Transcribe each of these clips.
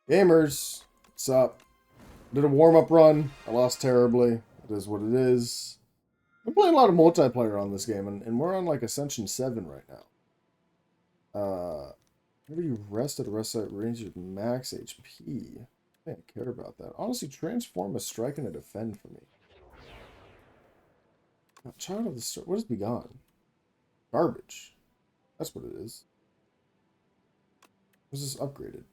Gamers, what's up? Did a warm-up run. I lost terribly. It is what it is. I'm playing a lot of multiplayer on this game, and we're on like Ascension 7 right now. Whenever you rest at a rest site, range your max HP. I don't care about that. Honestly, transform a strike and a defend for me. Child of the Star. What is Begone? Garbage. That's what it is. What's this upgraded?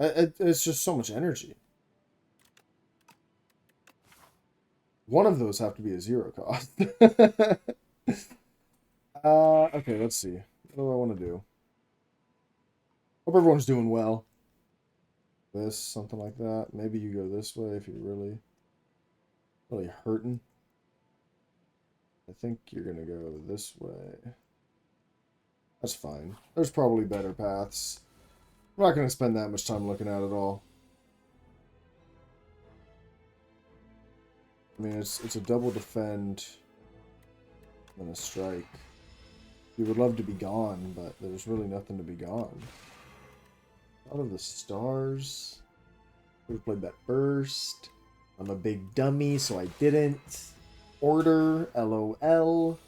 It's just so much energy. One of those have to be a zero cost. Okay, let's see. What do I want to do? Hope everyone's doing well. This, something like that. Maybe you go this way if you're really hurting. I think you're gonna go this way. That's fine. There's probably better paths. I'm not gonna spend that much time looking at it all. I mean, it's a double defend and a strike. You would love to be gone, but there's really nothing to be gone. Out of the stars. Could have played that first. I'm a big dummy, so I didn't. Order, LOL.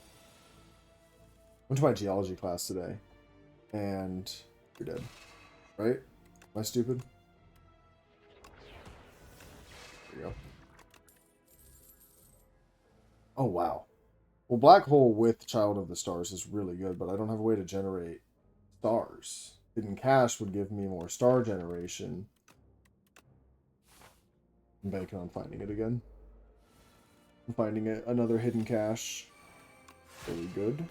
Went to my geology class today, and you're dead. Right? Am I stupid? There you go. Oh, wow. Well, Black Hole with Child of the Stars is really good, but I don't have a way to generate stars. Hidden Cache would give me more star generation. I'm banking on finding it again. I'm finding another Hidden Cache. Really good.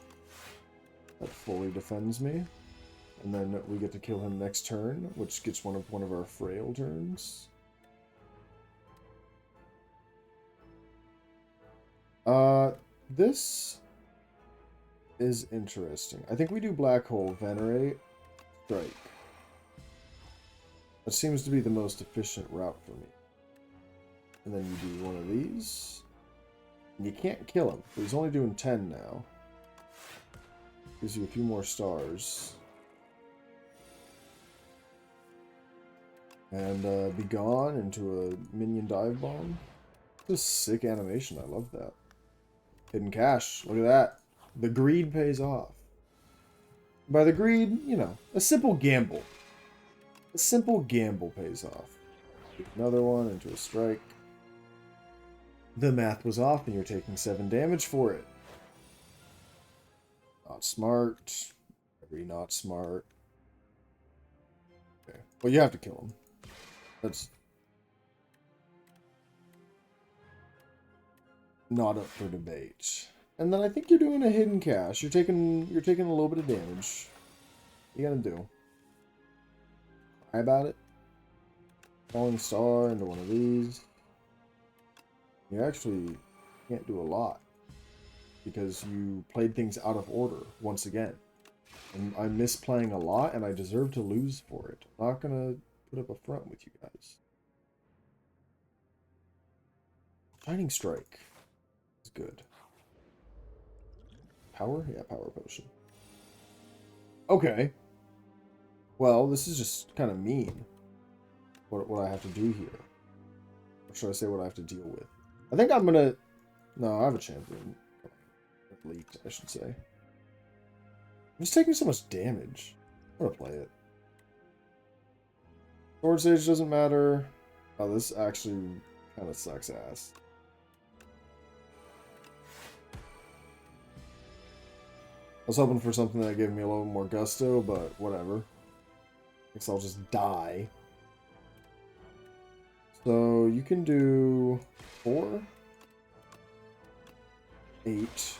That fully defends me. And then we get to kill him next turn, which gets one of our frail turns. This is interesting. I think we do Black Hole, Venerate, Strike. That seems to be the most efficient route for me. And then you do one of these. And you can't kill him, but he's only doing 10 now. Gives you a few more stars. And be gone into a minion dive bomb. This is sick animation. I love that. Hidden Cache. Look at that. The greed pays off. By the greed, you know, a simple gamble. A simple gamble pays off. Another one into a strike. The math was off and you're taking 7 damage for it. Not smart. Very not smart. Okay. Well, you have to kill him. That's not up for debate. And then I think you're doing a Hidden Cache. You're taking a little bit of damage. You gotta do. Cry about it. Falling Star into one of these. You actually can't do a lot because you played things out of order once again. And I'm misplaying a lot, and I deserve to lose for it. I'm not gonna put up a front with you guys. Shining Strike is good. Power? Yeah, Power Potion. Okay. Well, this is just kind of mean. What I have to do here. Or should I say what I have to deal with? I think I'm gonna... No, I have a champion. Leaked, I should say. I'm just taking so much damage. I'm gonna play it. Sword Sage doesn't matter. Oh, this actually kind of sucks ass. I was hoping for something that gave me a little more gusto, but whatever. Guess I'll just die. So you can do 4, 8.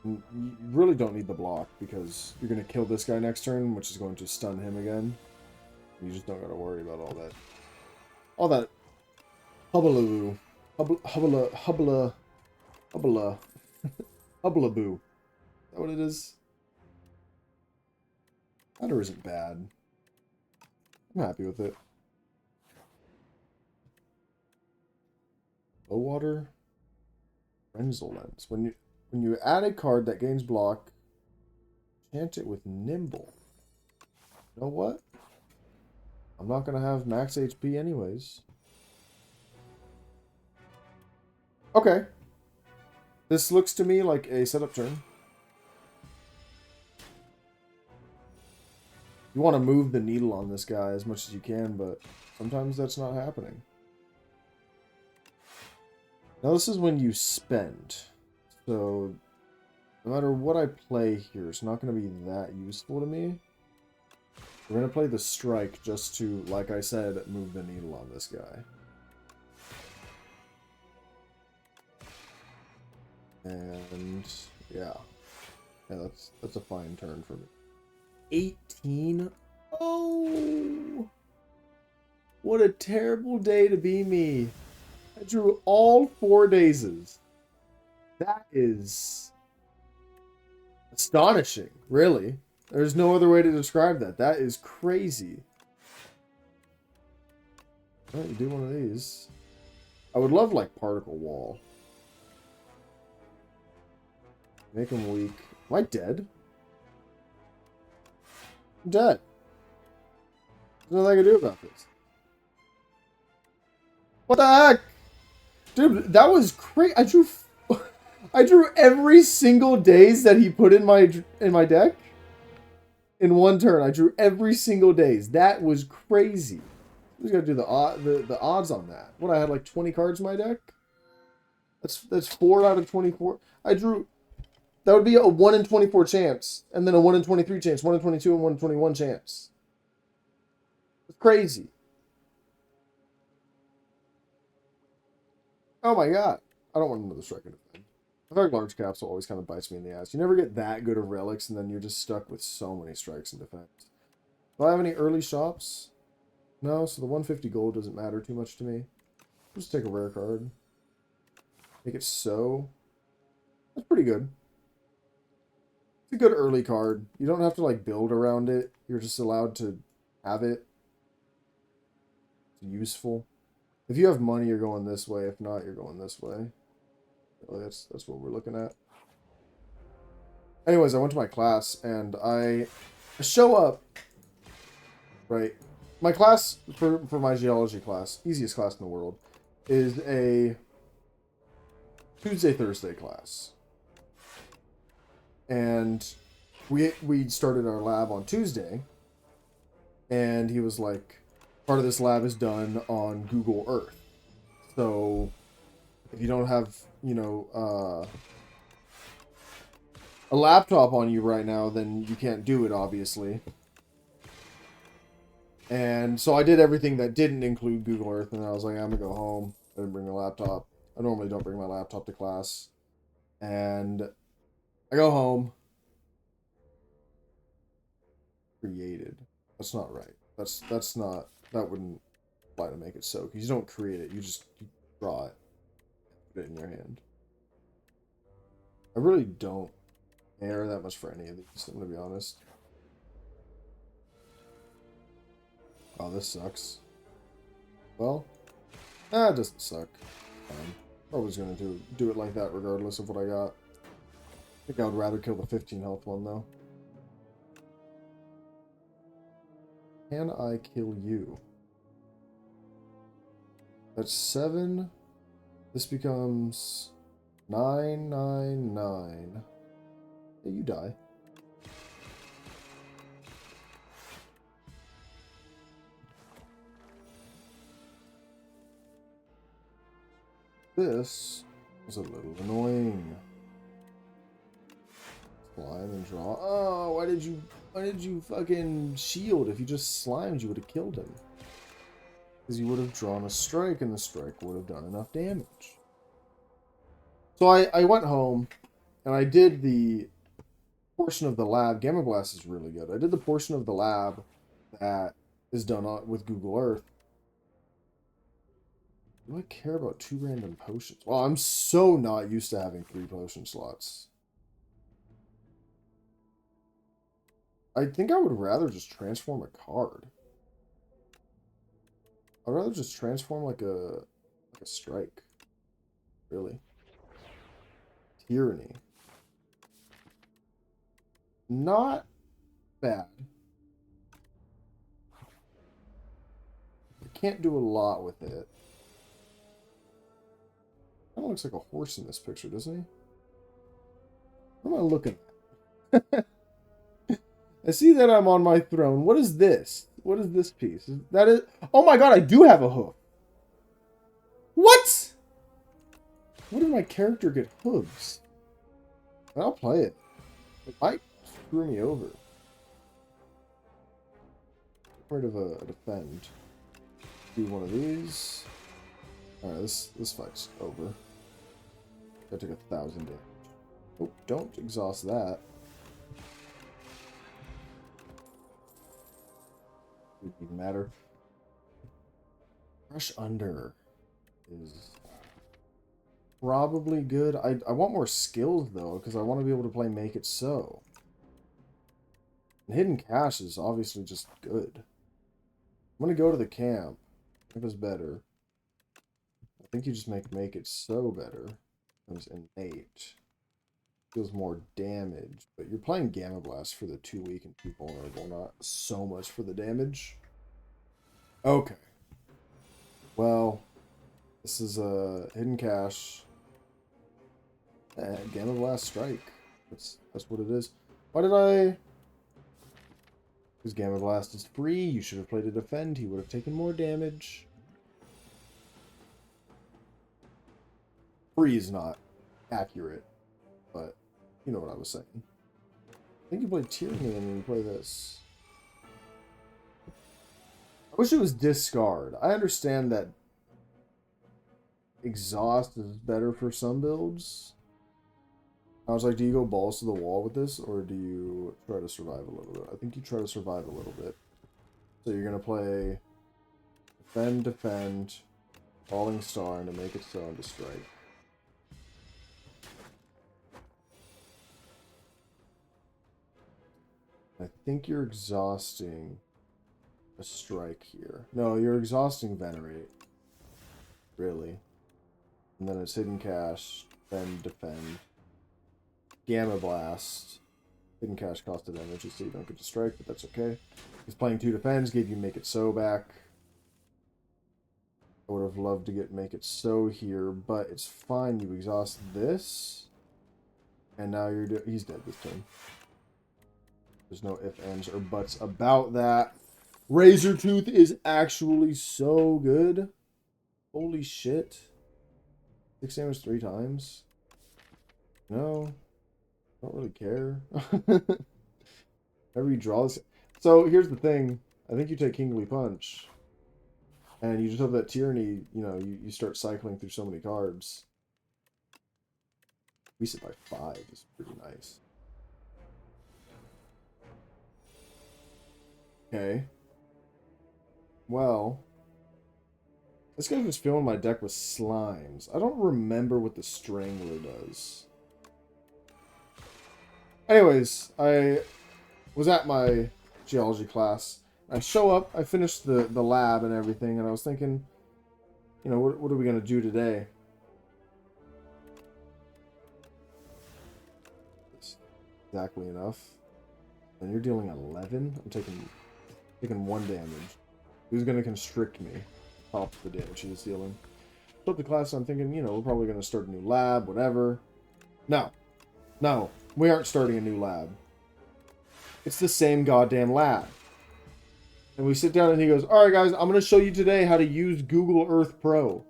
You really don't need the block because you're going to kill this guy next turn, which is going to stun him again. You just don't got to worry about all that. All that hubbaloo. Hubbala. Hubbalaboo. Is that what it is? Thunder isn't bad. I'm happy with it. Low water. Renzel lens. When you add a card that gains block, Enchant it with Nimble. You know what? I'm not going to have max HP anyways. Okay. This looks to me like a setup turn. You want to move the needle on this guy as much as you can, but sometimes that's not happening. Now this is when you spend. So no matter what I play here, it's not going to be that useful to me. We're going to play the strike just to, like I said, move the needle on this guy. And yeah. Yeah, that's a fine turn for me. 18? Oh! What a terrible day to be me. I drew all 4 dazes. That is astonishing, really. There's no other way to describe that. That is crazy. Well, you do one of these. I would love, like, Particle Wall. Make him weak. Am I dead? I'm dead. There's nothing I can do about this. What the heck? Dude, that was crazy. I drew every single daze that he put in my deck. In one turn, I drew every single daze. That was crazy. Who's got to do the odds on that? What, I had like 20 cards in my deck? That's 4 out of 24. I drew. That would be a 1 in 24 chance, and then a 1 in 23 chance, 1 in 22, and 1 in 21 chance. It's crazy. Oh my god. I don't want another strike in defend. I feel like large capsule always kind of bites me in the ass. You never get that good of relics, and then you're just stuck with so many strikes in defense. Do I have any early shops? No, so the 150 gold doesn't matter too much to me. Just take a rare card. Make it so. That's pretty good. It's a good early card. You don't have to like build around it. You're just allowed to have it. It's useful. If you have money, you're going this way. If not, you're going this way. Really, that's what we're looking at. Anyways, I went to my class and I show up. Right. My class for my geology class, easiest class in the world, is a Tuesday-Thursday class. And we started our lab on Tuesday, and he was like, part of this lab is done on Google Earth. So if you don't have, you know, a laptop on you right now, then you can't do it, obviously. And so I did everything that didn't include Google Earth, and I was like, I'm gonna go home. I didn't bring my laptop. I normally don't bring my laptop to class. And I go home. Created. That's not right. That's not, that wouldn't apply to make it so, because you don't create it, you draw it. Put it in your hand. I really don't care that much for any of these, I'm gonna be honest. Oh, this sucks. Well, it doesn't suck. I was gonna do it like that regardless of what I got. I think I would rather kill the 15 health one though. Can I kill you? That's 7. This becomes 999. Yeah, you die. This is a little annoying. Slime and draw. Oh, why did you fucking shield? If you just slimed, you would have killed him. Because you would have drawn a strike, and the strike would have done enough damage. So I went home, and I did the portion of the lab. Gamma Blast is really good. I did the portion of the lab that is done with Google Earth. Do I care about 2 random potions? Well, I'm so not used to having 3 potion slots. I think I would rather just transform a card. I'd rather just transform like a strike. Really. Tyranny. Not bad. I can't do a lot with it. Kind of looks like a horse in this picture, doesn't he? What am I looking at? I see that I'm on my throne. What is this? What is this piece? That is... Oh my god, I do have a hoof. What? What did my character get hooves? I'll play it. It might screw me over. Part of a defend. Do one of these. Alright, this fight's over. I took 1,000 damage. Oh, don't exhaust that. Doesn't even matter. Crush under is probably good. I want more skills though, because I want to be able to play Make It So. And Hidden Cache is obviously just good. I'm gonna go to the camp. I think it's better. I think you just Make It So better. It's innate. Deals more damage, but you're playing Gamma Blast for the 2 weak and 2 vulnerable, not so much for the damage. Okay. Well, this is a Hidden Cache. Gamma Blast Strike. That's what it is. Why did I... Because Gamma Blast is free. You should have played a Defend. He would have taken more damage. Free is not accurate, but you know what I was saying. I think you play Tyranny and then you play this. I wish it was Discard. I understand that Exhaust is better for some builds. I was like, do you go balls to the wall with this, or do you try to survive a little bit? I think you try to survive a little bit. So you're going to play Defend, Falling Star, and to Make It So, and to Strike. I think you're exhausting a Strike here. No, you're exhausting Venerate. Really. And then it's Hidden Cache, then Defend. Gamma Blast. Hidden Cache costed energy, so you don't get to Strike, but that's okay. Because playing 2 Defends gave you Make It So back. I would have loved to get Make It So here, but it's fine. You exhaust this. And now he's dead this turn. There's no ifs, ands, or buts about that. Razor Tooth is actually so good. Holy shit. 6 damage 3 times. No. I don't really care. Whenever you draw this. So here's the thing. I think you take Kingly Punch. And you just have that Tyranny, you know, you start cycling through so many cards. Increase it by 5 is pretty nice. Okay. Well, this guy was filling my deck with slimes. I don't remember what the Strangler does. Anyways, I was at my geology class. I show up, I finished the lab and everything, and I was thinking, you know, what are we going to do today? Exactly enough. And you're dealing 11? I'm taking 1 damage. Who's going to constrict me? Top the damage he's dealing. Show up the class, I'm thinking, you know, we're probably going to start a new lab, whatever. No. No. We aren't starting a new lab. It's the same goddamn lab. And we sit down and he goes, alright guys, I'm going to show you today how to use Google Earth Pro.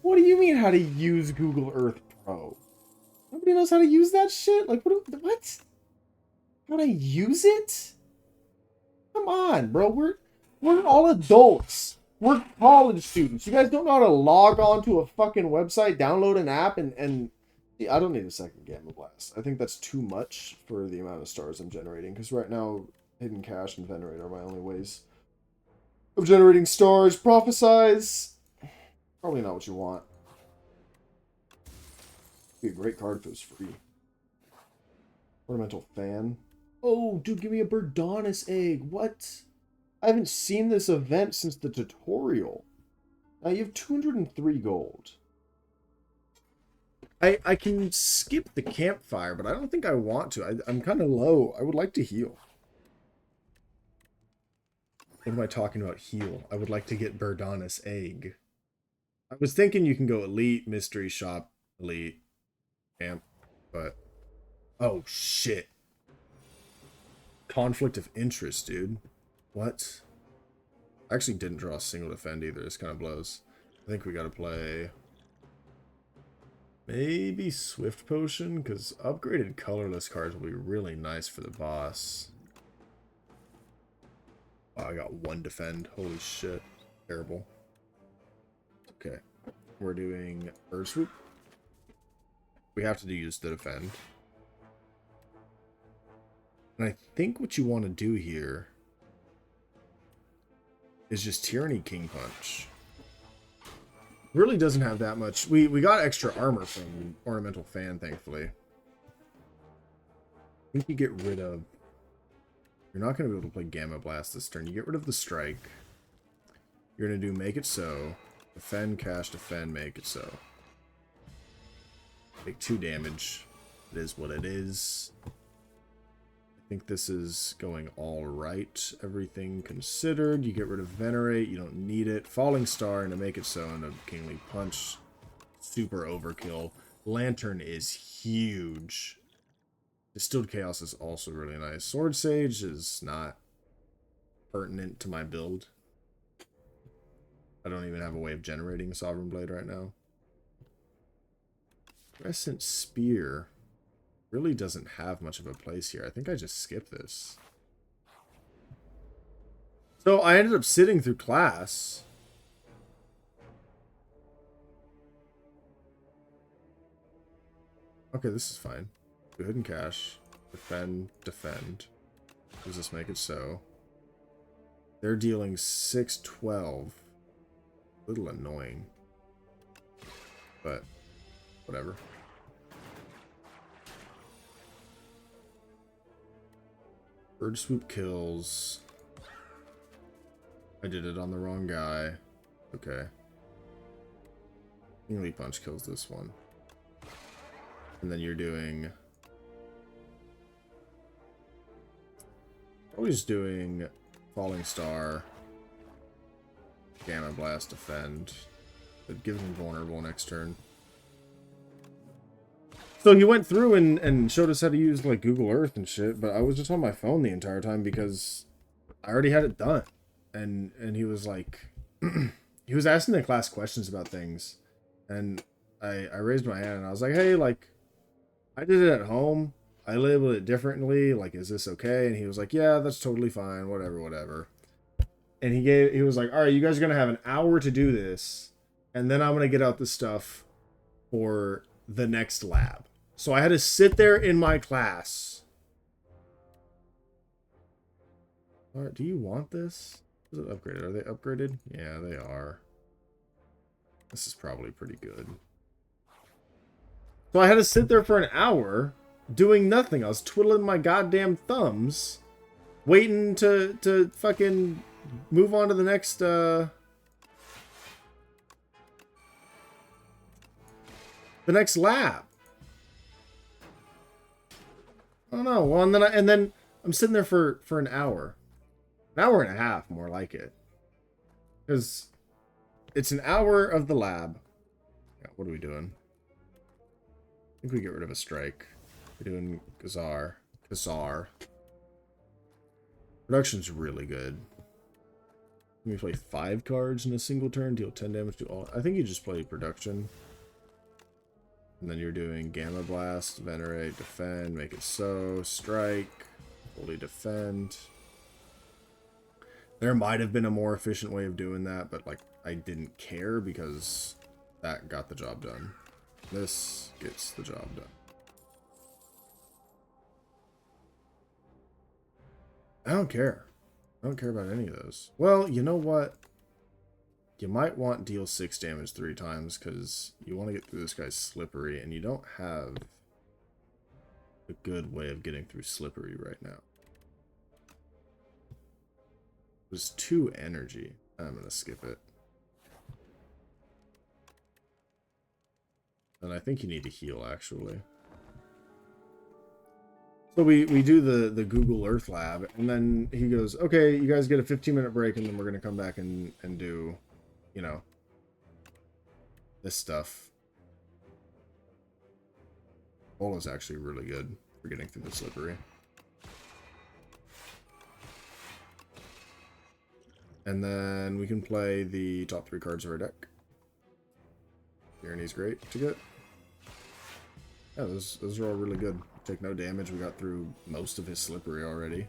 What do you mean how to use Google Earth Pro? Nobody knows how to use that shit? Like, what? How to use it? Come on, bro. We're all adults. We're college students. You guys don't know how to log on to a fucking website, download an app, and I don't need a second Gamma Blast. I think that's too much for the amount of stars I'm generating. Because right now, Hidden Cache and Venerate are my only ways of generating stars. Prophesize. Probably not what you want. Be a great card if it was free. Ornamental Fan. Oh, dude, give me a Byrdonis egg. What? I haven't seen this event since the tutorial. Now you have 203 gold. I can skip the campfire, but I don't think I want to. I'm kind of low. I would like to heal. What am I talking about heal? I would like to get Byrdonis egg. I was thinking you can go elite, mystery shop, elite, camp, but... Oh, shit. Conflict of interest, dude. What? I actually didn't draw a single defend either. This kind of blows. I think we gotta play... Maybe Swift Potion, because upgraded colorless cards will be really nice for the boss. Oh, I got one defend. Holy shit. Terrible. Okay. We're doing Bird Swoop. We have to use the defend. And I think what you want to do here is just Tyranny King Punch. Really doesn't have that much. We got extra armor from Ornamental Fan, thankfully. I think you get rid of... You're not going to be able to play Gamma Blast this turn. You get rid of the Strike. You're going to do Make It So. Defend, cash, defend, make it so. Take 2 damage. It is what it is. I think this is going all right. Everything considered. You get rid of Venerate. You don't need it. Falling Star and to make it so and a Kingly Punch. Super overkill. Lantern is huge. Distilled Chaos is also really nice. Sword Sage is not pertinent to my build. I don't even have a way of generating Sovereign Blade right now. Crescent Spear really doesn't have much of a place here. I think I just skipped this. So I ended up sitting through class. Okay, this is fine. Go ahead and cash. Defend, defend. Does this make it so? They're dealing 6-12. A little annoying. But, whatever. Bird Swoop kills. I did it on the wrong guy. Okay. Kingly Punch kills this one. And then you're doing... Always doing Falling Star, Gamma Blast, defend. It gives him vulnerable next turn. So he went through and showed us how to use like Google Earth and shit, but I was just on my phone the entire time because I already had it done. And he was like, he was asking the class questions about things, and I raised my hand and I was like, hey, like, I did it at home. I labeled it differently. Like, is this okay? And he was like, yeah, that's totally fine. Whatever, whatever. And he was like, all right, you guys are going to have an hour to do this. And then I'm going to get out the stuff for the next lab. So I had to sit there in my class. All right, do you want this? Is it upgraded? Are they upgraded? Yeah, they are. This is probably pretty good. So I had to sit there for an hour doing nothing. I was twiddling my goddamn thumbs, waiting to fucking move on to the next the next lab. I don't know. Well, and then I'm sitting there for an hour. An hour and a half, more like it. Because it's an hour of the lab. Yeah, what are we doing? I think we get rid of a strike. We're doing Kazar. Production's really good. Can we play 5 cards in a single turn, deal 10 damage to all? I think you just play production. And then you're doing Gamma Blast, Venerate, defend, make it so, strike, fully defend. There might have been a more efficient way of doing that, but like I didn't care because that got the job done. This gets the job done. I don't care. I don't care about any of those. Well, you know what? You might want deal 6 damage 3 times because you want to get through this guy's Slippery, and you don't have a good way of getting through Slippery right now. There's 2 energy. I'm going to skip it. Then then I think you need to heal, actually. So we do the Google Earth Lab, and then he goes, okay, you guys get a 15-minute break, and then we're going to come back and do, you know, this stuff. Bola's actually really good for getting through the slippery. And then we can play the top 3 cards of our deck. Byrdonis great to get. Yeah, those are all really good. Take no damage. We got through most of his slippery already.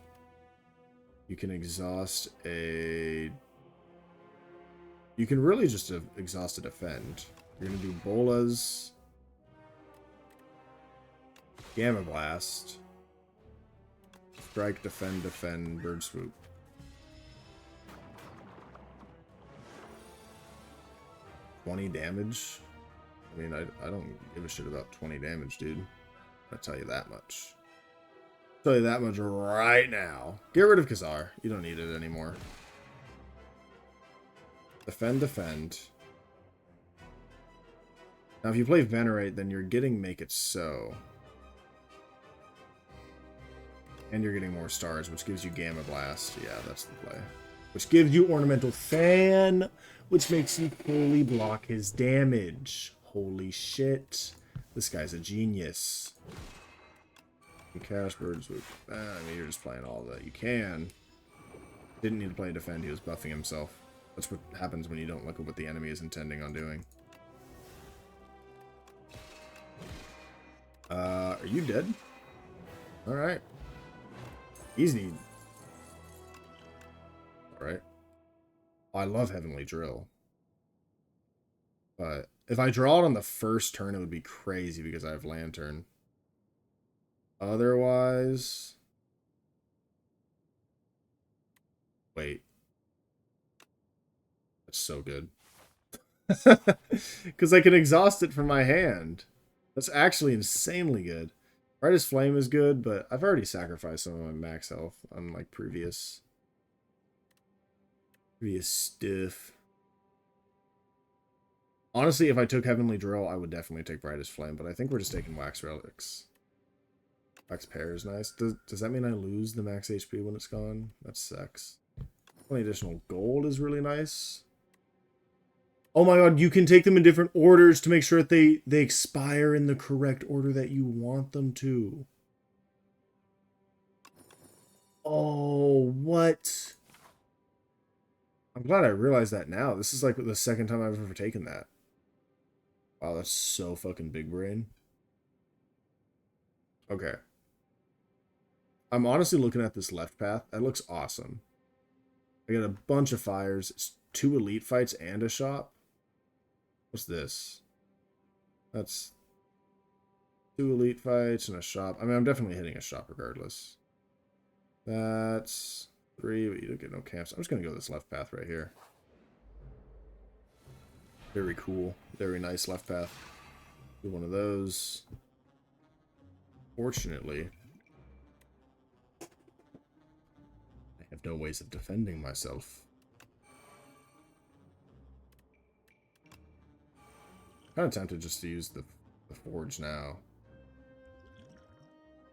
You can exhaust a... You can really just exhaust a defend. You're going to do Bolas, Gamma Blast, Strike, defend, Bird Swoop. $20 damage? I mean, I don't give a shit about 20 damage, dude. I'll tell you that much. I'll tell you that much right now. Get rid of Khazar. You don't need it anymore. Defend. Now, if you play Venerate, then you're getting Make It So. And you're getting more stars, which gives you Gamma Blast. Yeah, that's the play. Which gives you Ornamental Fan, which makes you fully block his damage. Holy shit. This guy's a genius. You cast Bird Swoop. I mean, you're just playing all that you can. Didn't need to play defend, he was buffing himself. That's what happens when you don't look at what the enemy is intending on doing. Are you dead? Alright. Easy. Alright. I love Heavenly Drill. But if I draw it on the first turn, it would be crazy because I have Lantern. Otherwise... Wait. That's so good. Because I can exhaust it from my hand. That's actually insanely good. Brightest Flame is good, but I've already sacrificed some of my max health on like previous stuff. Honestly, if I took Heavenly Drill, I would definitely take Brightest Flame, but I think we're just taking Wax Relics. Wax Pair is nice. Does that mean I lose the max HP when it's gone? That sucks. 20 additional gold is really nice. Oh my god, you can take them in different orders to make sure that they expire in the correct order that you want them to. Oh, what? I'm glad I realized that now. This is like the second time I've ever taken that. Wow, that's so fucking big brain. Okay. I'm honestly looking at this left path. That looks awesome. I got a bunch of fires. It's 2 elite fights and a shop. What's this? That's 2 elite fights and a shop. I mean, I'm definitely hitting a shop regardless. That's 3, but you don't get no camps. I'm just going to go this left path right here. Very cool. Very nice left path. Do one of those. Fortunately, I have no ways of defending myself. Kind of tempted just to use the forge now.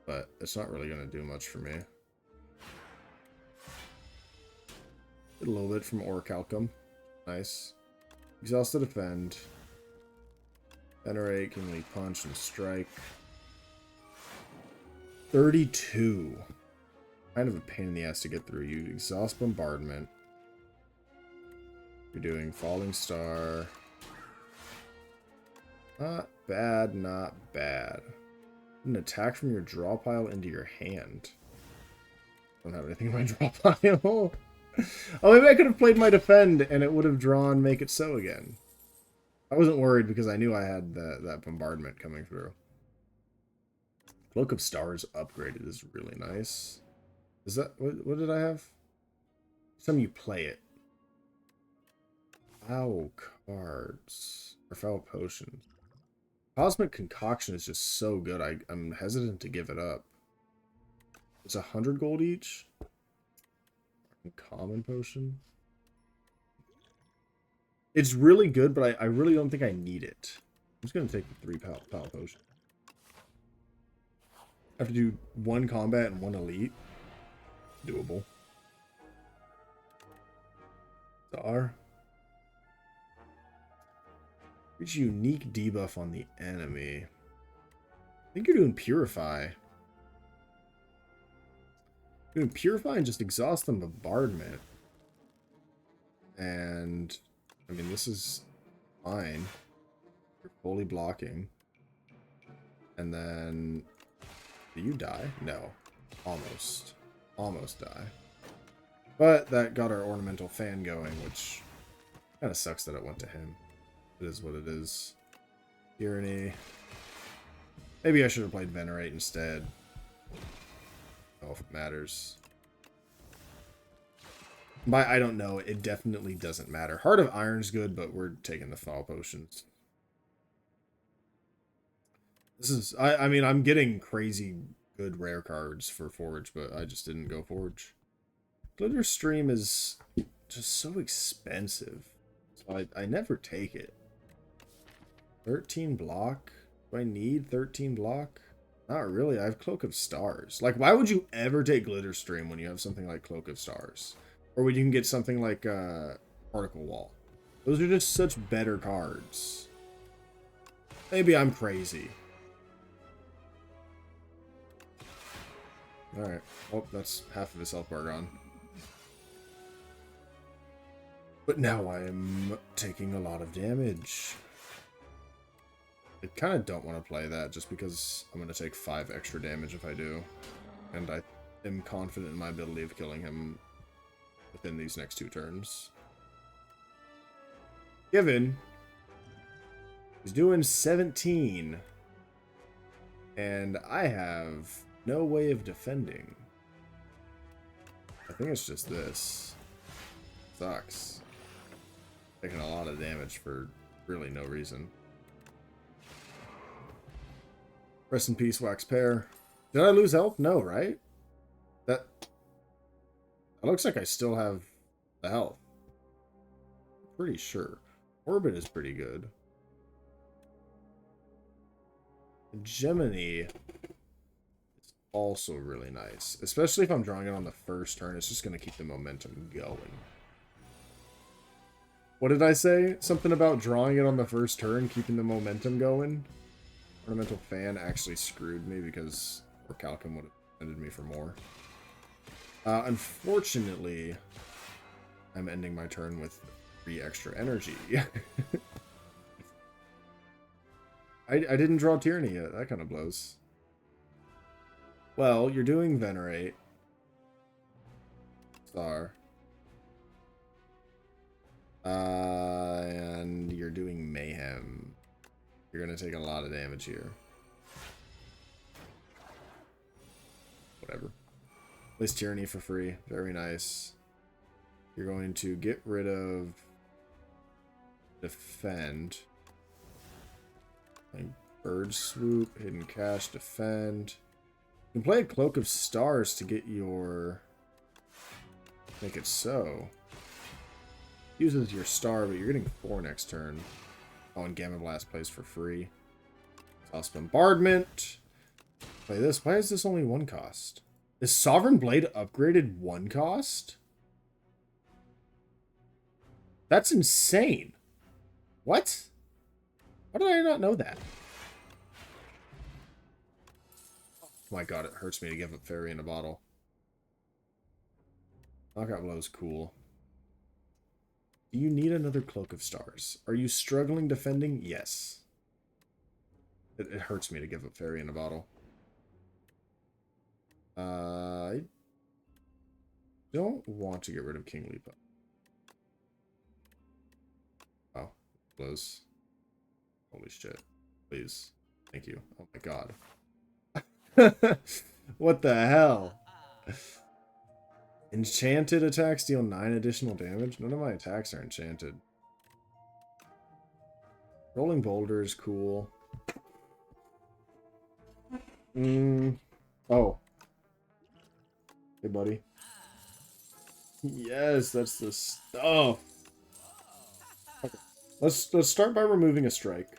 But it's not really going to do much for me. Get a little bit from Orichalcum. Nice. Exhaust to defend. Venerate, can we punch and strike? 32. Kind of a pain in the ass to get through. You exhaust Bombardment. You're doing Falling Star. Not bad, not bad. An attack from your draw pile into your hand. Don't have anything in my draw pile. Oh, maybe I could have played my defend and it would have drawn Make It So again. I wasn't worried because I knew I had that bombardment coming through. Cloak of Stars upgraded is really nice. Is that... What did I have? Some you play it. Foul cards. Or foul potions. Cosmic Concoction is just so good. I'm hesitant to give it up. It's 100 gold each. Common potion. It's really good, but I really don't think I need it. just gonna take the 3 power potion. I have to do 1 combat and 1 elite. Doable. Star. Reach unique debuff on the enemy. I think you're doing Purify. You're doing Purify and just exhaust them bombardment. And I mean, this is fine. You're fully blocking. And then do you die? No. Almost. Almost die. But that got our ornamental fan going, which kind of sucks that it went to him. It is what it is. Tyranny. Maybe I should have played Venerate instead. Oh, if it matters. By I don't know, it definitely doesn't matter. Heart of Iron's good, but we're taking the Thaw Potions. This is... I mean, I'm getting crazy good rare cards for Forge, but I just didn't go Forge. Glitter Stream is just so expensive. So I never take it. 13 block? Do I need 13 block? Not really. I have Cloak of Stars. Like, why would you ever take Glitter Stream when you have something like Cloak of Stars? Or when you can get something like Particle Wall? Those are just such better cards. Maybe I'm crazy. Alright. Oh, that's half of his health bar gone. But now I am taking a lot of damage. I kind of don't want to play that just because I'm going to take 5 extra damage if I do. And I am confident in my ability of killing him within these next 2 turns. Given, he's doing 17. And I have no way of defending. I think it's just this. Sucks. Taking a lot of damage for really no reason. Rest in peace, Wax Pear. Did I lose health? No, right? That looks like I still have the health. Pretty sure. Orbit is pretty good. Gemini is also really nice. Especially if I'm drawing it on the first turn. It's just going to keep the momentum going. What did I say? Something about drawing it on the first turn, keeping the momentum going? Ornamental Fan actually screwed me because Orichalcum would have ended me for more. Unfortunately, I'm ending my turn with 3 extra energy. I didn't draw Tyranny yet. That kind of blows. Well, you're doing Venerate. Star. And you're doing Mayhem. You're going to take a lot of damage here. Whatever. Place Tyranny for free. Very nice. You're going to get rid of Defend. Like Bird Swoop, Hidden Cache, Defend. You can play a Cloak of Stars to get your... Make it so. Uses your star, but you're getting 4 next turn. Oh, and Gamma Blast plays for free. Toss Bombardment. Play this. Why is this only 1 cost? Is Sovereign Blade upgraded 1 cost? That's insane. What? Why did I not know that? Oh my god, it hurts me to give up Fairy in a bottle. Knockout Blow is cool. Do you need another Cloak of Stars? Are you struggling defending? Yes. It hurts me to give up Fairy in a bottle. I don't want to get rid of King Lipa. Oh, close. Holy shit. Please. Thank you. Oh my god. What the hell? Enchanted attacks deal 9 additional damage? None of my attacks are enchanted. Rolling Boulder is cool. Oh. Hey, buddy. Yes, that's the stuff. Okay. Let's start by removing a strike.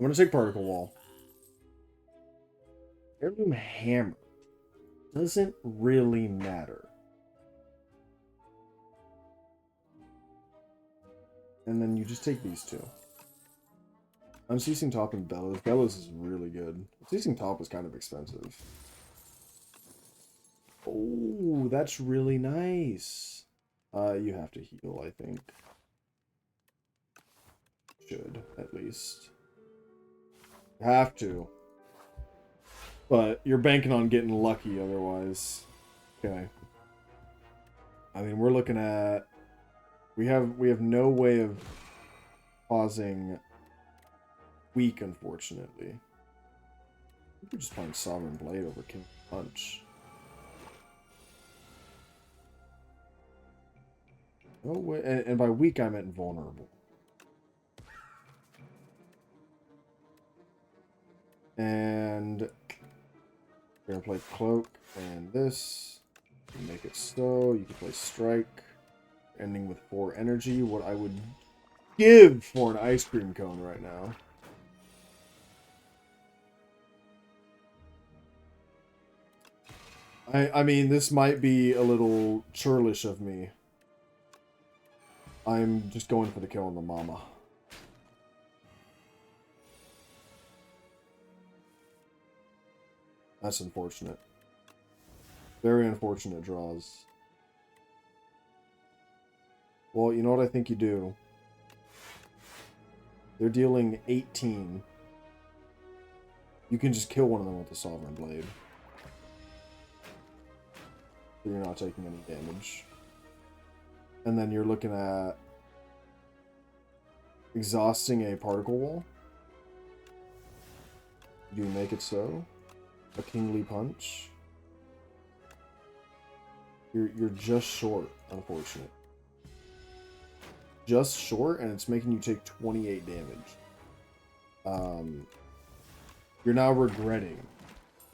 I'm going to take Particle Wall. Heirloom Hammer doesn't really matter. And then you just take these two. Unceasing Top and Bellows. Bellows is really good. Unceasing Top is kind of expensive. Oh, that's really nice. You have to heal, I think. Should, at least. Have to. But you're banking on getting lucky otherwise. Okay. I mean, we're looking at... We have no way of pausing weak, unfortunately. We're just playing Sovereign Blade over King Punch. No way. And by weak, I meant vulnerable. And we're gonna play Cloak and this. Make it so. You can play Strike. Ending with 4 energy. What I would give for an ice cream cone right now. I mean, this might be a little churlish of me. I'm just going for the kill on the mama. That's unfortunate. Very unfortunate draws. Well, you know what I think you do? They're dealing 18. You can just kill one of them with the Sovereign Blade. So you're not taking any damage. And then you're looking at exhausting a Particle Wall. Do you make it so? A Kingly Punch. You're just short, unfortunately. Just short, and it's making you take 28 damage. You're now regretting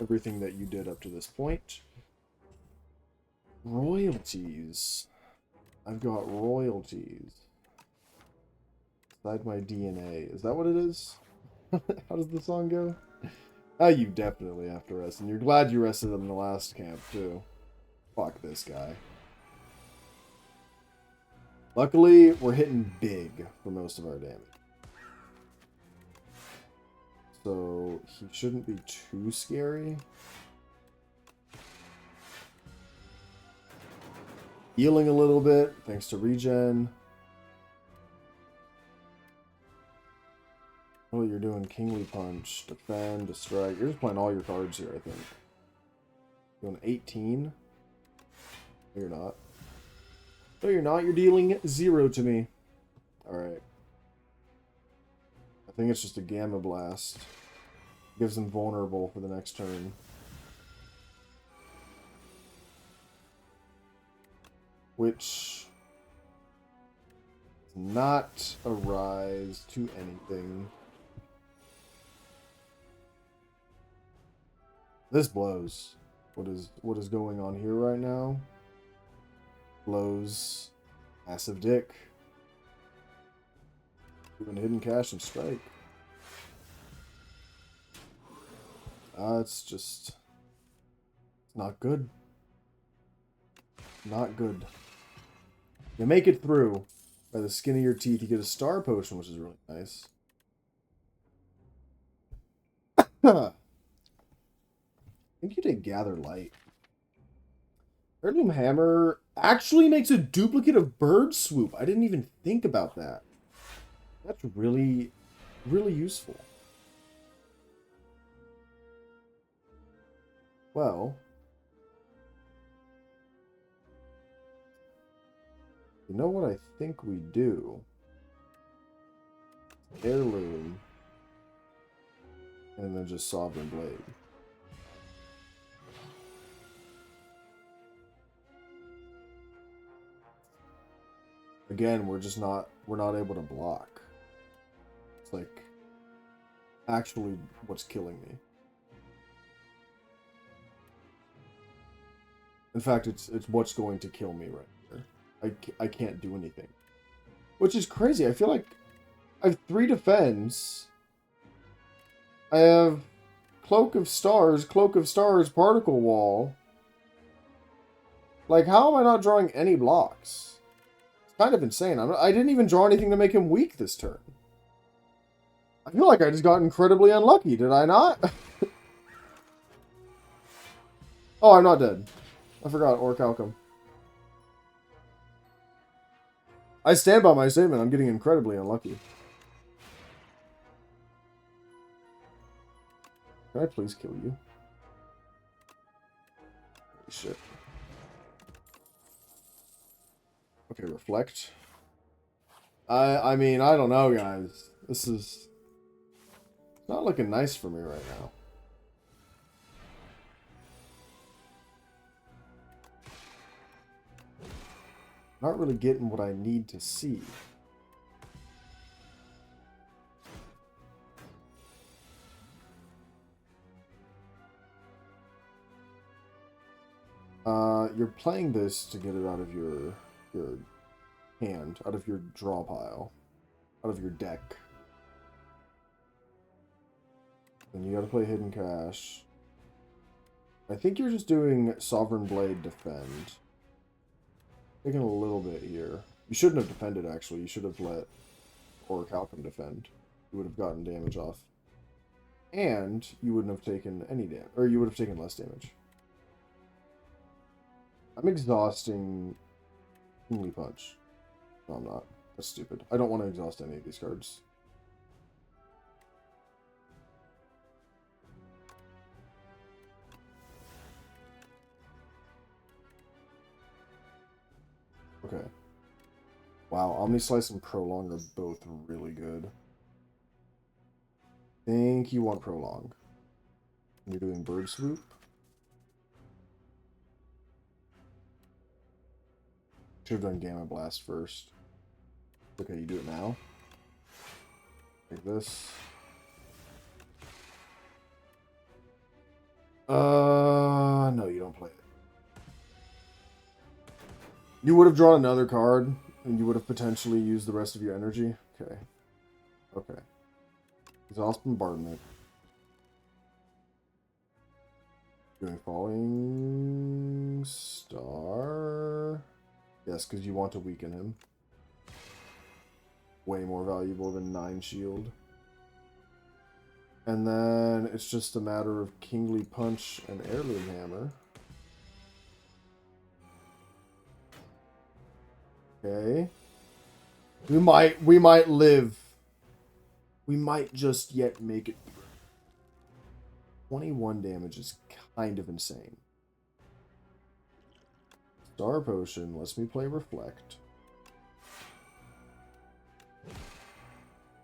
everything that you did up to this point. Royalties. I've got royalties. Inside my DNA. Is that what it is? How does the song go? Oh, you definitely have to rest. And you're glad you rested in the last camp, too. Fuck this guy. Luckily, we're hitting big for most of our damage. So, he shouldn't be too scary. Healing a little bit, thanks to regen. Oh, you're doing Kingly Punch, Defend, Strike. You're just playing all your cards here, I think. Doing 18? No, you're not. No, you're not. You're dealing 0 to me. Alright. I think it's just a Gamma Blast. Gives them vulnerable for the next turn. Which does not a rise to anything. This blows. What is going on here right now? Blows. Massive dick. Doing Hidden Cash and Strike. It's just... It's not good. Not good. You make it through by the skin of your teeth. You get a Star Potion, which is really nice. I think you take Gather Light. Heirloom Hammer actually makes a duplicate of Bird Swoop. I didn't even think about that. That's really, really useful. Well... You know what I think we do? Heirloom. And then just Sovereign Blade. Again, we're not able to block. It's like actually what's killing me. In fact, it's what's going to kill me right here. I can't do anything. Which is crazy. I feel like I have 3 defense. I have Cloak of Stars, Particle Wall. Like, how am I not drawing any blocks? It's kind of insane. I didn't even draw anything to make him weak this turn. I feel like I just got incredibly unlucky, did I not? Oh, I'm not dead. I forgot Orichalcum. I stand by my statement. I'm getting incredibly unlucky. Can I please kill you? Holy shit. Okay, reflect. I mean, I don't know, guys. This is not looking nice for me right now. Not really getting what I need to see. You're playing this to get it out of your hand, out of your draw pile, out of your deck. Then you gotta play Hidden Cache. I think you're just doing Sovereign Blade defend. Taking a little bit here. You shouldn't have defended, actually. You should have let Orichalcum defend. You would have gotten damage off. And you wouldn't have taken any damage. Or you would have taken less damage. I'm exhausting Kingly Punch. No, I'm not. That's stupid. I don't want to exhaust any of these cards. Okay. Wow, Omnislice and Prolong are both really good. Think you want Prolong. You're doing Bird Swoop. Should have done Gamma Blast first. Okay, you do it now. Like this. No, you don't play it. You would have drawn another card, and you would have potentially used the rest of your energy. Okay. Okay. Exhaust Bombardment. Doing Falling Star. Yes, because you want to weaken him. Way more valuable than 9 shield. And then it's just a matter of Kingly Punch and Heirloom Hammer. Okay. We might live. We might just yet make it through. 21 damage is kind of insane. Star Potion lets me play Reflect.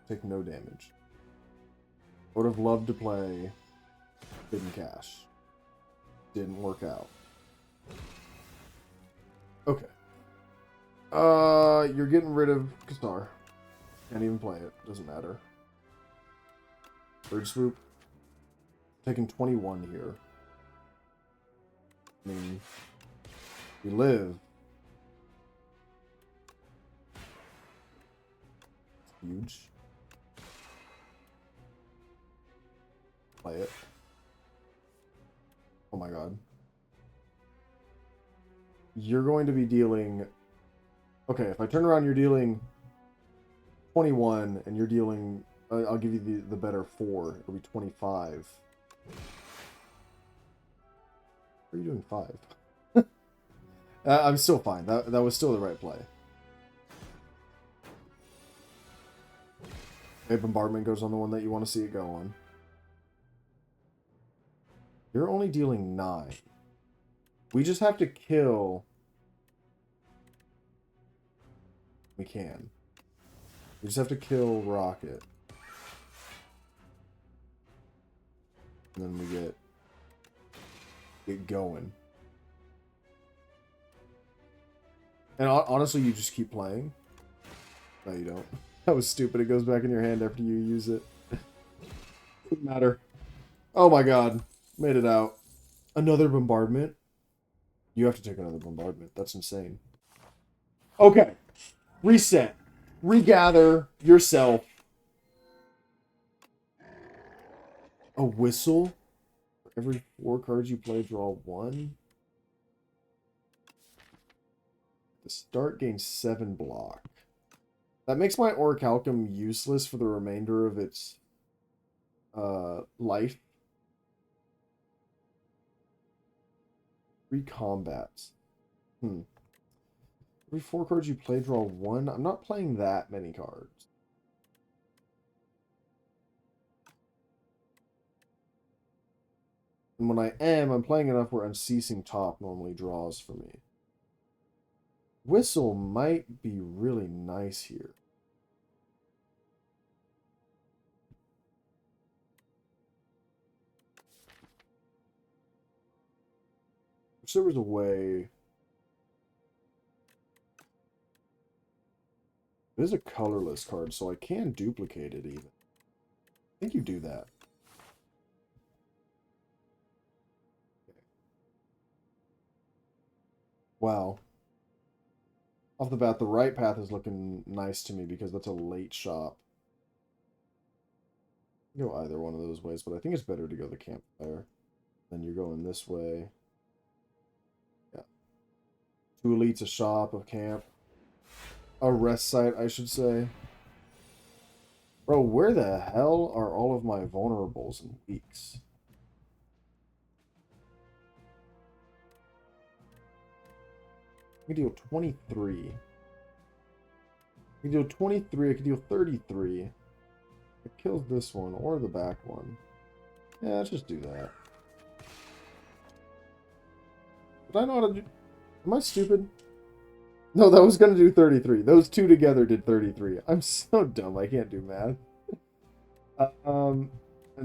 Take no damage. Would have loved to play Hidden Cache. Didn't work out. Okay. You're getting rid of Kastar. Can't even play it. Doesn't matter. Bird Swoop. Taking 21 here. I mean, we live. Huge. Play it. Oh my god. You're going to be dealing... Okay, if I turn around, you're dealing 21, and you're dealing... I'll give you the better 4. It'll be 25. What are you doing 5? I'm still fine. That was still the right play. Okay, Bombardment goes on the one that you want to see it go on. You're only dealing 9. We just have to kill... We can. We just have to kill Rocket. And then we get going. And honestly, you just keep playing. No, you don't. That was stupid. It goes back in your hand after you use it. Doesn't matter. Oh my god. Made it out. Another Bombardment? You have to take another Bombardment. That's insane. Okay. Reset. Regather yourself. A whistle? For every 4 cards you play, draw 1. The start gains 7 block. That makes my Orichalcum useless for the remainder of its life. 3 combats. Every 4 cards you play, draw 1. I'm not playing that many cards. And when I am, I'm playing enough where Unceasing Top normally draws for me. Whistle might be really nice here. Wish there was a way. It is a colorless card, so I can duplicate it even. I think you do that. Wow. Off the bat, the right path is looking nice to me because that's a late shop. You go either one of those ways, but I think it's better to go the campfire. Then you're going this way. Yeah. 2 elites, a shop, a camp. A rest site, I should say. Bro, where the hell are all of my vulnerables and weaks? I can deal 23. I can deal 23. I can deal 33. It kills this one or the back one. Yeah, let's just do that. Did I know how to do... Am I stupid? No, that was going to do 33. Those two together did 33. I'm so dumb. I can't do math. And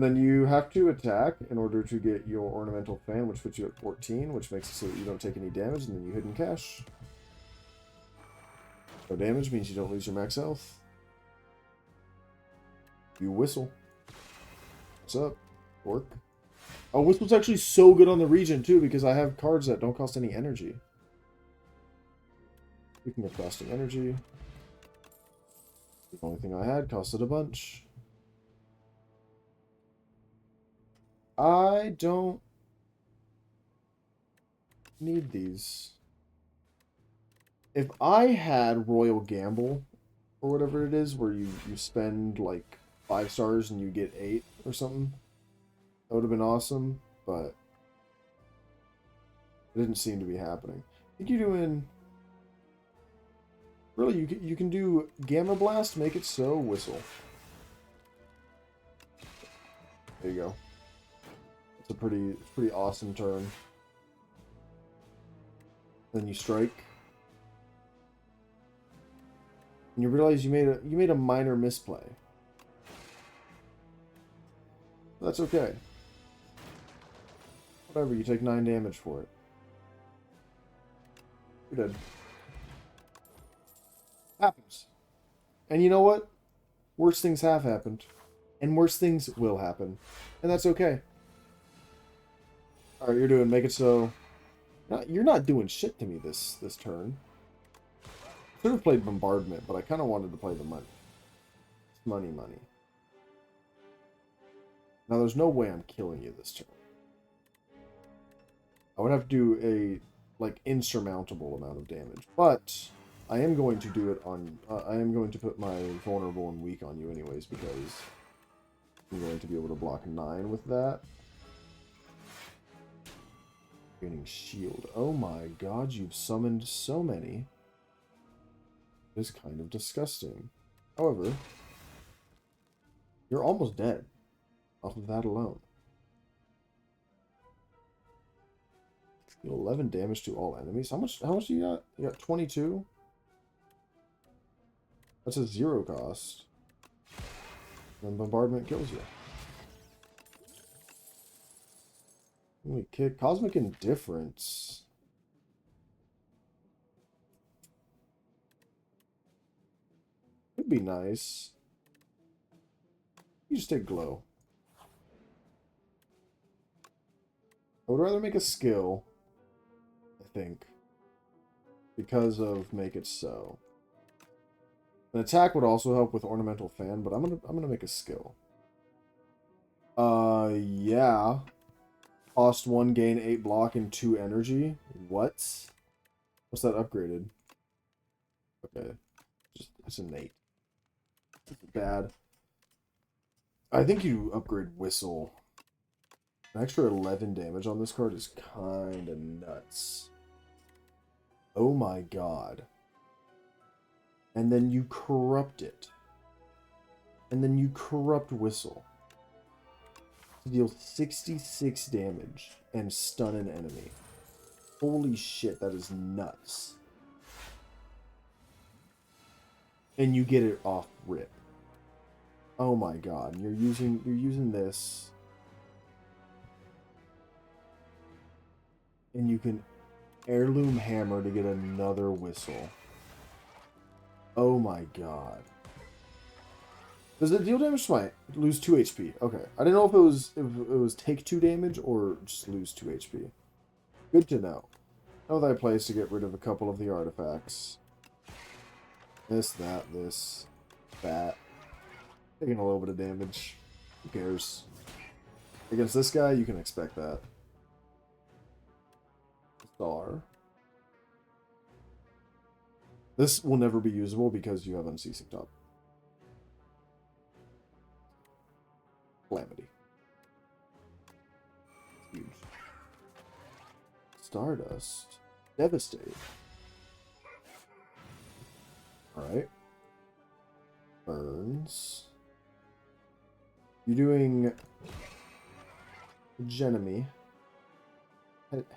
then you have to attack in order to get your Ornamental Fan, which puts you at 14, which makes it so that you don't take any damage, and then you hidden cash. No damage means you don't lose your max health. You whistle. What's up? Work. Oh, whistle's actually so good on the region, too, because I have cards that don't cost any energy. You can get costing energy. The only thing I had costed a bunch. I don't need these. If I had Royal Gamble, or whatever it is, where you spend like 5 stars and you get 8 or something, that would have been awesome, but it didn't seem to be happening. I think you're doing... Really, you can do Gamma Blast, make it so, whistle. There you go. It's a pretty awesome turn. Then you strike. And you realize you made a minor misplay. That's okay. Whatever, you take 9 damage for it. You're dead. Happens. And you know what? Worse things have happened. And worse things will happen. And that's okay. Alright, you're doing make it so... You're not doing shit to me this turn. I could have played Bombardment, but I kind of wanted to play the money. It's money. Now, there's no way I'm killing you this turn. I would have to do a, like, insurmountable amount of damage. But... I am going to do it on... I am going to put my vulnerable and weak on you anyways, because I'm going to be able to block 9 with that. Gaining shield. Oh my god, you've summoned so many. It is kind of disgusting. However, you're almost dead off of that alone. 11 damage to all enemies. How much do you got? You got 22? That's a 0 cost. And Bombardment kills you. Holy kick. Cosmic Indifference. Could be nice. You just take Glow. I would rather make a skill, I think, because of Make It So. An attack would also help with Ornamental Fan, but I'm gonna make a skill. Yeah. Cost 1, gain 8 block and 2 energy. What? What's that upgraded? Okay. Just, it's an 8. It's bad. I think you upgrade Whistle. An extra 11 damage on this card is kind of nuts. Oh my god. And then you corrupt it. And then you corrupt Whistle. To deal 66 damage and stun an enemy. Holy shit, that is nuts. And you get it off rip. Oh my god, you're using this. And you can heirloom hammer to get another Whistle. Oh my god. Does it deal damage to my lose 2 HP? Okay. I didn't know if it was take 2 damage or just lose 2 HP. Good to know. Know that I place to get rid of a couple of the artifacts. This, that. Taking a little bit of damage. Who cares? Against this guy, you can expect that. Star. This will never be usable because you have Unceasing Top. Calamity. Huge. Stardust. Devastate. Alright. Burns. You're doing hegemony.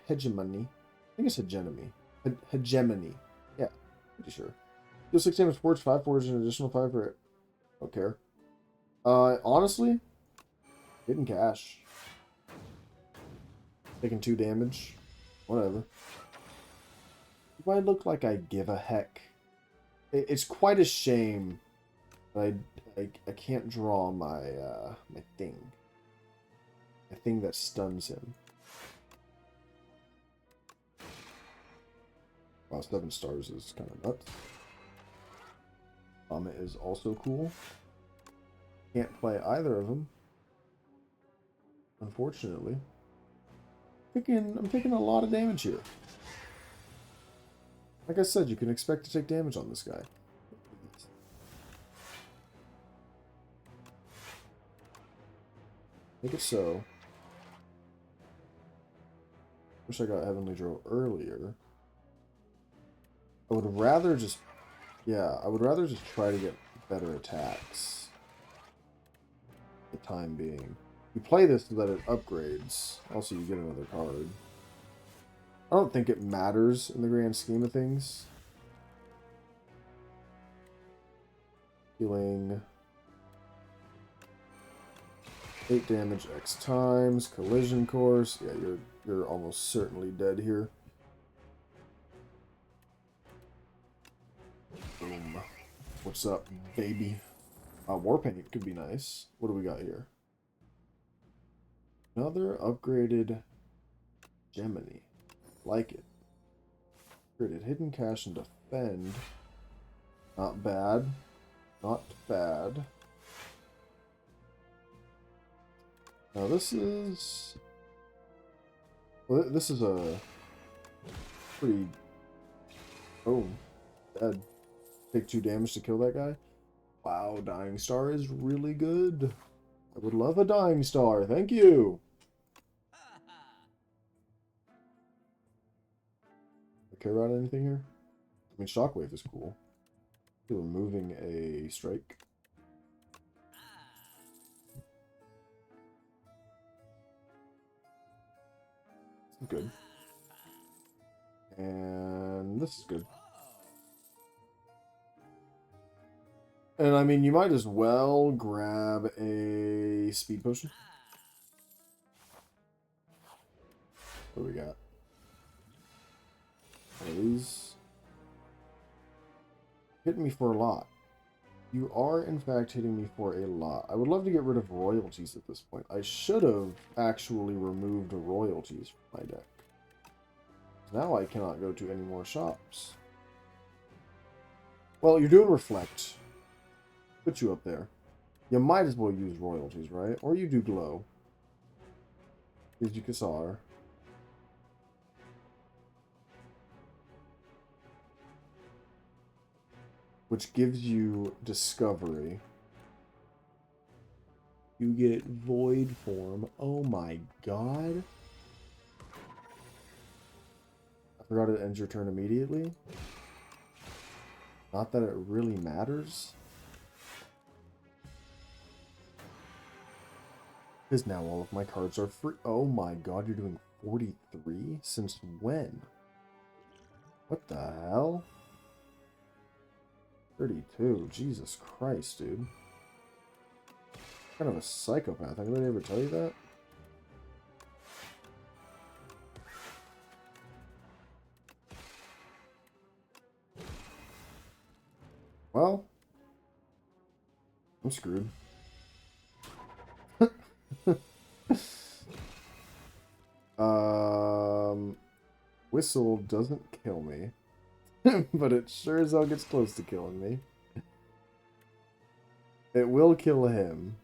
Hegemony. I think it's hegemony. Hegemony. Yeah, pretty sure. Deal 6 damage forge, 5 forge, and an additional 5 for it. Don't care. Honestly, hidden cash. Taking 2 damage. Whatever. Do I look like I give a heck? It's quite a shame that I can't draw my my thing. The thing that stuns him. Wow, 7 stars is kind of nuts. It is also cool. Can't play either of them, unfortunately. I'm taking a lot of damage here. Like I said, you can expect to take damage on this guy. Make it so. Wish I got Heavenly Draw earlier. I would rather just... Yeah, I would rather just try to get better attacks. For the time being. You play this so that it upgrades. Also, you get another card. I don't think it matters in the grand scheme of things. Healing 8 damage X times, collision course. Yeah, you're almost certainly dead here. Boom. What's up, baby? Warpaint could be nice. What do we got here? Another upgraded Gemini. Like it. Upgraded hidden cash and defend. Not bad. Not bad. Now this is... Well, this is a pretty... Oh, dead. Take 2 damage to kill that guy. Wow, Dying Star is really good. I would love a Dying Star. Thank you. Care about anything here? I mean, Shockwave is cool. Removing a strike. Good. And this is good. And I mean, you might as well grab a speed potion. What do we got? These hitting me for a lot. You are in fact hitting me for a lot. I would love to get rid of royalties at this point. I should have actually removed royalties from my deck. Now I cannot go to any more shops. Well, you're doing Reflect. Put you up there. You might as well use royalties, right? Or you do Glow. Gives you Kassar. Which gives you Discovery. You get Void Form. Oh my god. I forgot it ends your turn immediately. Not that it really matters. Because now all of my cards are free. Oh my god, you're doing 43? Since when? What the hell? 32. Jesus Christ, dude. Kind of a psychopath. Anybody ever tell you that? Well, I'm screwed. Whistle doesn't kill me, but it sure as hell gets close to killing me. It will kill him.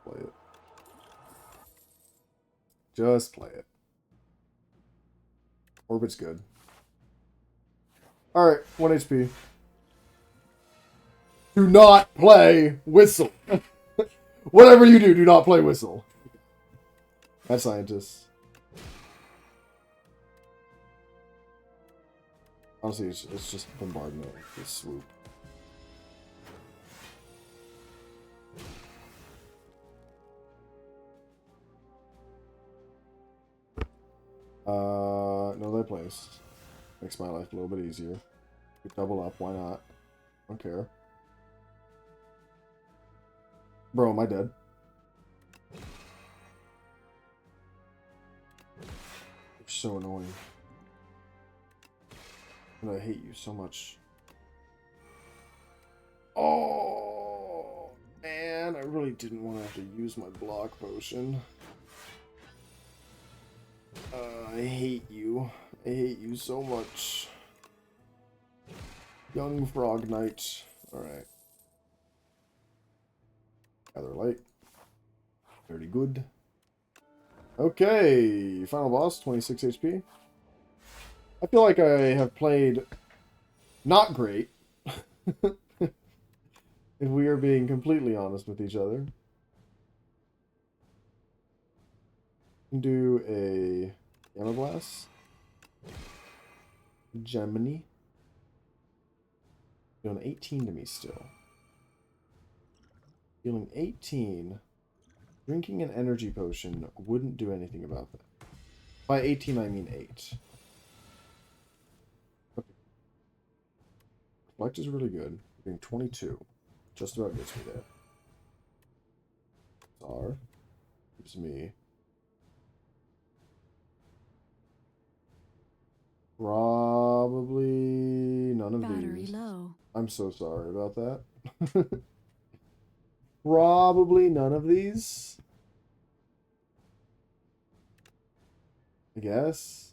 Play it. Just play it. Orbit's good. Alright, 1 HP. Do not play Whistle. Whatever you do, do not play Whistle. Mad Scientist. Honestly, it's just bombardment. It's swoop. No, they placed. Makes my life a little bit easier. You double up, why not? Don't care. Bro, am I dead? You're so annoying. And I hate you so much. Oh, man, I really didn't want to have to use my block potion. I hate you. I hate you so much. Young Frog Knight. Alright. Gather Light. Very good. Okay, final boss, 26 HP. I feel like I have played not great. If we are being completely honest with each other. Do a Gamma Blast. Gemini. Doing 18 to me still. Feeling 18. Drinking an energy potion wouldn't do anything about that. By 18, I mean 8. Okay. Reflect is really good. Doing 22. Just about gets me there. Star. Gives me. Probably none of Battery these. low. I'm so sorry about that. Probably none of these. I guess.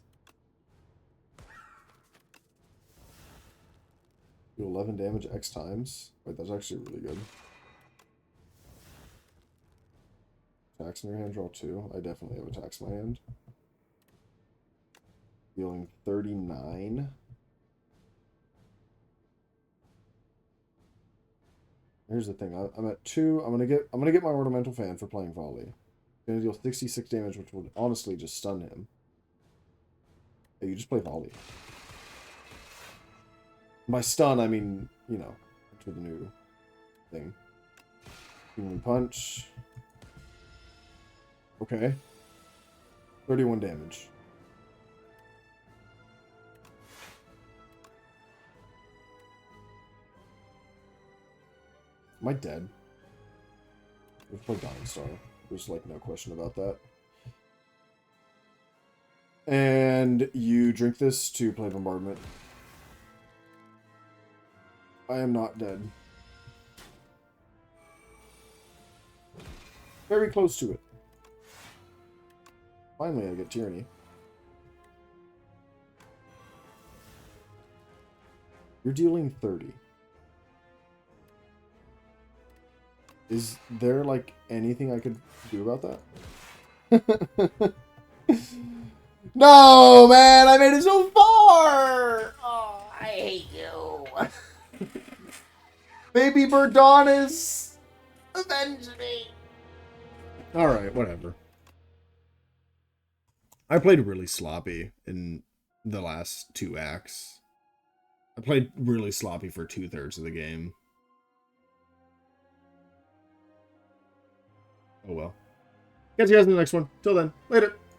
Do 11 damage X times. Wait, that's actually really good. Attacks in your hand, draw 2. I definitely have attacks in my hand. Dealing 39. Here's the thing. I'm at 2. I'm gonna get my ornamental fan for playing volley. Gonna deal 66 damage, which would honestly just stun him. Hey, you just play volley. By stun, I mean, you know, to the new thing. Human punch. Okay. 31 damage. Am I dead? Let's play Dying Star. There's like no question about that. And you drink this to play Bombardment. I am not dead. Very close to it. Finally, I get Tyranny. You're dealing 30. Is there, like, anything I could do about that? No, man! I made it so far! Oh, I hate you. Baby Byrdonis! Avenge me! Alright, whatever. I played really sloppy in the last 2 acts. I played really sloppy for 2/3 of the game. Oh well. Catch you guys in the next one. Till then, later.